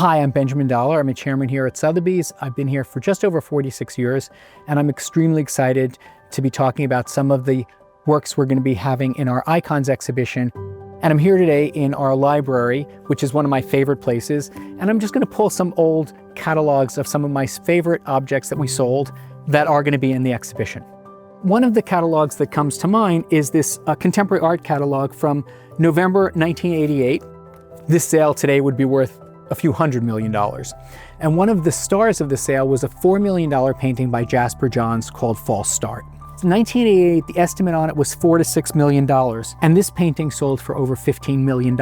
Hi, I'm Benjamin Dollar. I'm a chairman here at Sothebys. I've been here for just over 46 years, and I'm extremely excited to be talking about some of the works we're going to be having in our Icons exhibition. And I'm here today in our library, which is one of my favorite places, and I'm just going to pull some old catalogs of some of my favorite objects that we sold that are going to be in the exhibition. One of the catalogs that comes to mind is this contemporary art catalog from November 1988. This sale today would be worth a few $100 million. And one of the stars of the sale was a $4 million painting by Jasper called False Start. In 1988, the estimate on it was $4 to $6 million, and this painting sold for over $15 million,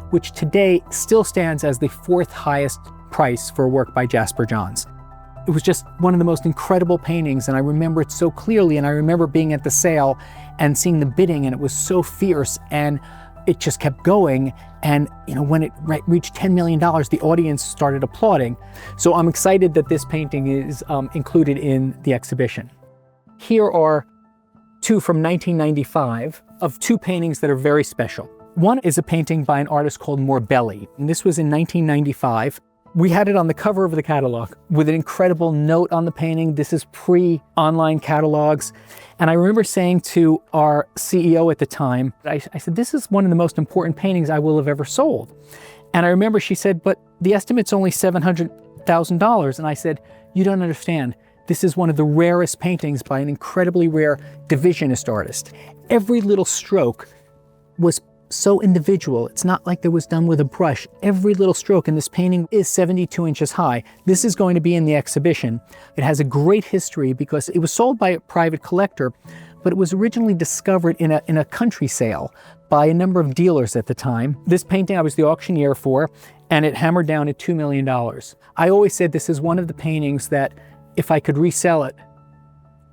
which today still stands as the fourth highest price for a work by Jasper. It was just one of the most incredible paintings, and I remember it so clearly, and I remember being at the sale and seeing the bidding, and it was so fierce, and it just kept going. And when it reached $10 million, the audience started applauding. So I'm excited that this painting is included in the exhibition. Here are two from 1995 of two paintings that are very special. One is a painting by an artist called Morbelli, and this was in 1995. We had it on the cover of the catalog with an incredible note on the painting. This is pre-online catalogs. And I remember saying to our CEO at the time, I said, this is one of the most important paintings I will have ever sold. And I remember she said, but the estimate's only $700,000. And I said, you don't understand. This is one of the rarest paintings by an incredibly rare divisionist artist. Every little stroke was so individual. It's not like it was done with a brush. Every little stroke in this painting is 72 inches high. This is going to be in the exhibition. It has a great history because it was sold by a private collector, but it was originally discovered in a country sale by a number of dealers at the time. This painting I was the auctioneer for, and it hammered down at $2 million. I always said this is one of the paintings that if I could resell it,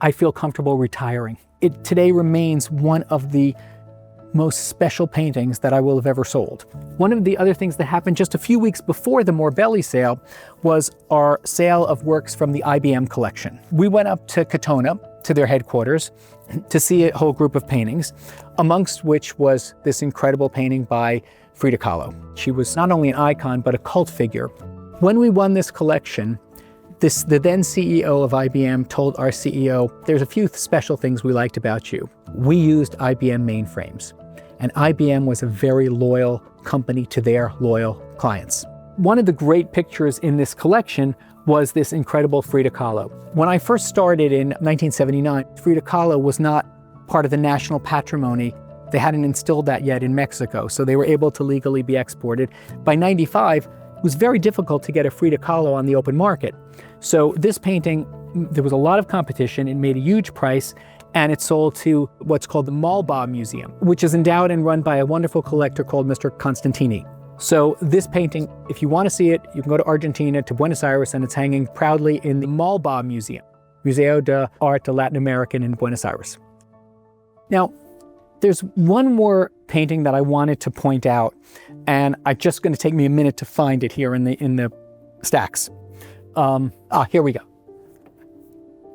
I feel comfortable retiring. It today remains one of the most special paintings that I will have ever sold. One of the other things that happened just a few weeks before the Morbelli sale was our sale of works from the IBM collection. We went up to Katona, to their headquarters, to see a whole group of paintings, amongst which was this incredible painting by Frida Kahlo. She was not only an icon, but a cult figure. When we won this collection, the then CEO of IBM told our CEO, there's a few special things we liked about you. We used IBM mainframes, and IBM was a very loyal company to their loyal clients. One of the great pictures in this collection was this incredible Frida Kahlo. When I first started in 1979, Frida Kahlo was not part of the national patrimony. They hadn't instilled that yet in Mexico, so they were able to legally be exported. By 95, it was very difficult to get a Frida Kahlo on the open market. So this painting, there was a lot of competition. It made a huge price, and it sold to what's called the Morbelli Museum, which is endowed and run by a wonderful collector called Mr. Constantini. So this painting, if you want to see it, you can go to Argentina, to Buenos Aires, and it's hanging proudly in the Morbelli Museum, Museo de Arte Latin American in Buenos Aires. Now, there's one more painting that I wanted to point out, and it's just going to take me a minute to find it here in the stacks. Here we go.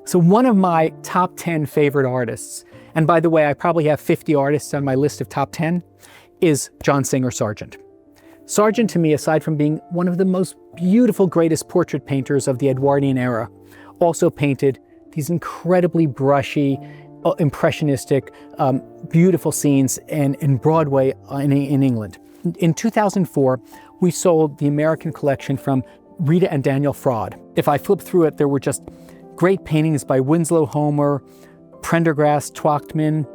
So one of my top 10 favorite artists, and by the way, I probably have 50 artists on my list of top 10, is John Singer Sargent. Sargent, to me, aside from being one of the most beautiful, greatest portrait painters of the Edwardian era, also painted these incredibly brushy, impressionistic, beautiful scenes in Broadway in England. In 2004, we sold the American collection from Rita and Daniel Fraud. If I flip through it, there were just great paintings by Winslow Homer, Prendergast, Twachtman,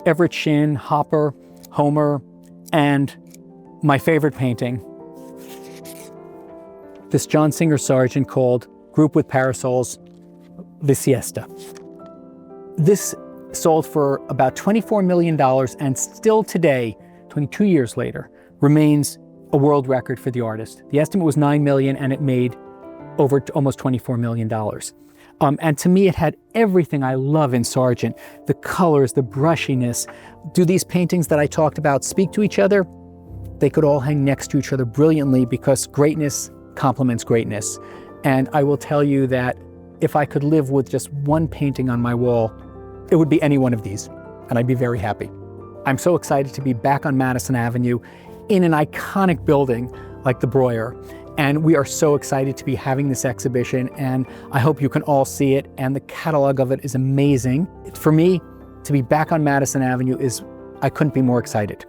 Everett Shinn, Hopper, Homer, and my favorite painting, this John Singer Sargent called Group with Parasols, the Siesta. This sold for about $24 million and still today, 22 years later, remains a world record for the artist. The estimate was $9 million and it made over almost $24 million. And to me, it had everything I love in Sargent. The colors, the brushiness. Do these paintings that I talked about speak to each other? They could all hang next to each other brilliantly because greatness complements greatness. And I will tell you that if I could live with just one painting on my wall, it would be any one of these, and I'd be very happy. I'm so excited to be back on Madison Avenue in an iconic building like the Breuer, And we are so excited to be having this exhibition, and I hope you can all see it, and the catalog of it is amazing. For me, to be back on Madison Avenue I couldn't be more excited.